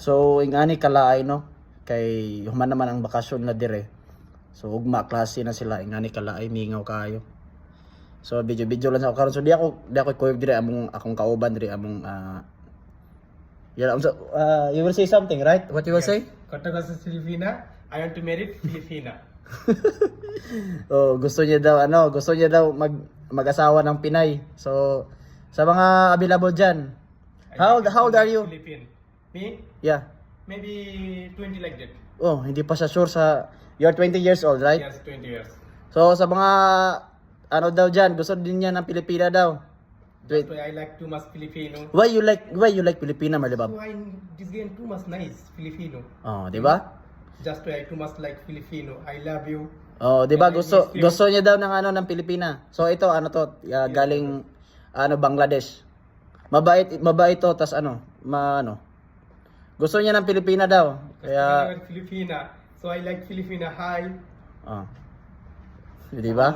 So ingani kalaay no kay human naman ang bakasyon na dire. So ugma klase na sila ingani kalaay mingaw kayo. So video lang sa karon. So di ako kuyog dire among akong kauban dire among you will say something, right? What you will say? Kataga sa Filipina, I want to marry Filipina. Oh, gusto niya daw mag-asawa ng Pinay. So sa mga available diyan. How old are you? Philippine. Me? Yeah. Maybe 20 like that. Oh, hindi pa siya sure sa you're 20 years old, right? Yes, 20 years. So sa mga daw diyan, gusto din niya ng Pilipina daw. That's why I like too much Filipino. Why you like Pilipina, Marlibab? So this game too much nice Filipino. Oh, di ba? Just why I too much like Filipino. I love you. Oh, di ba I gusto miss you. gusto niya daw ng Pilipina. So ito galing Bangladesh. Mabait to tas gusto niya ng Pilipina daw. Kaya Kaya Filipina. So I like Filipina. Hi. oh. Di ba?